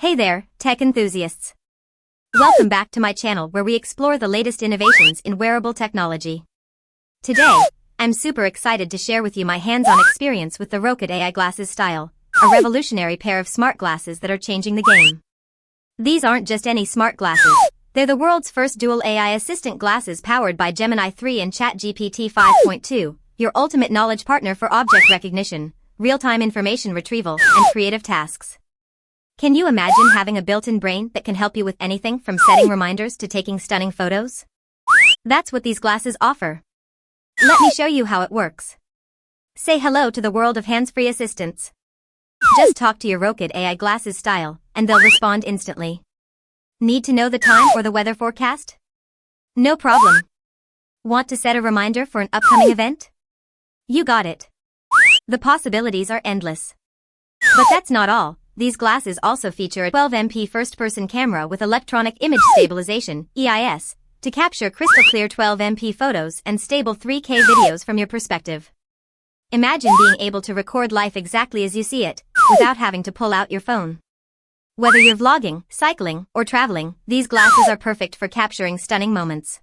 Hey there, tech enthusiasts. Welcome back to my channel where we explore the latest innovations in wearable technology. Today, I'm super excited to share with you my hands-on experience with the Rokid Ai Glasses Style, a revolutionary pair of smart glasses that are changing the game. These aren't just any smart glasses, they're the world's first dual AI assistant glasses powered by Gemini 3 and ChatGPT 5.2, your ultimate knowledge partner for object recognition, real-time information retrieval, and creative tasks. Can you imagine having a built-in brain that can help you with anything from setting reminders to taking stunning photos? That's what these glasses offer. Let me show you how it works. Say hello to the world of hands-free assistants. Just talk to your Rokid Ai Glasses Style, and they'll respond instantly. Need to know the time or the weather forecast? No problem. Want to set a reminder for an upcoming event? You got it. The possibilities are endless. But that's not all. These glasses also feature a 12MP first-person camera with electronic image stabilization, EIS, to capture crystal-clear 12MP photos and stable 3K videos from your perspective. Imagine being able to record life exactly as you see it, without having to pull out your phone. Whether you're vlogging, cycling, or traveling, these glasses are perfect for capturing stunning moments.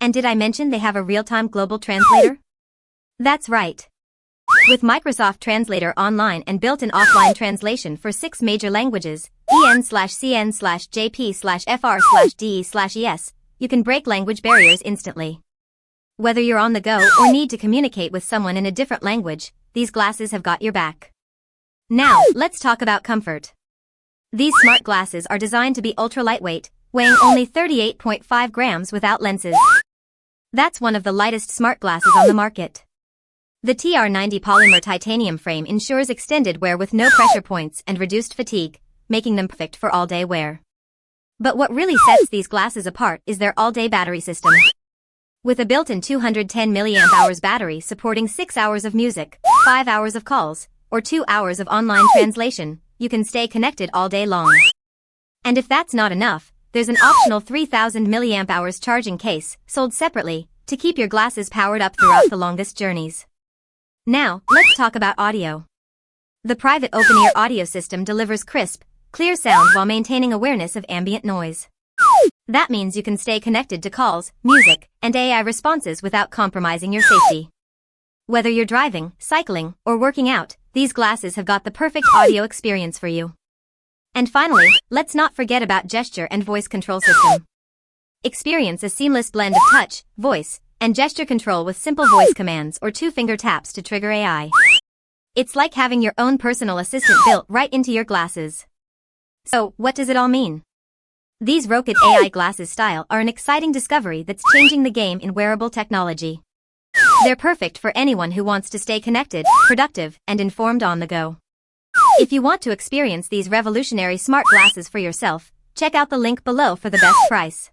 And did I mention they have a real-time global translator? That's right. With Microsoft Translator Online and built-in offline translation for 6 major languages, EN/CN/JP/FR/DE/ES, you can break language barriers instantly. Whether you're on the go or need to communicate with someone in a different language, these glasses have got your back. Now, let's talk about comfort. These smart glasses are designed to be ultra-lightweight, weighing only 38.5 grams without lenses. That's one of the lightest smart glasses on the market. The TR90 polymer titanium frame ensures extended wear with no pressure points and reduced fatigue, making them perfect for all-day wear. But what really sets these glasses apart is their all-day battery system. With a built-in 210 mAh battery supporting 6 hours of music, 5 hours of calls, or 2 hours of online translation, you can stay connected all day long. And if that's not enough, there's an optional 3000 mAh charging case, sold separately, to keep your glasses powered up throughout the longest journeys. Now, let's talk about audio. The private open-ear audio system delivers crisp, clear sound while maintaining awareness of ambient noise. That means you can stay connected to calls, music, and AI responses without compromising your safety. Whether you're driving, cycling, or working out, these glasses have got the perfect audio experience for you. And finally, let's not forget about gesture and voice control system. Experience a seamless blend of touch, voice, and gesture control with simple voice commands or 2-finger taps to trigger AI. It's like having your own personal assistant built right into your glasses. So, what does it all mean? These Rokid Ai Glasses Style are an exciting discovery that's changing the game in wearable technology. They're perfect for anyone who wants to stay connected, productive, and informed on the go. If you want to experience these revolutionary smart glasses for yourself, check out the link below for the best price.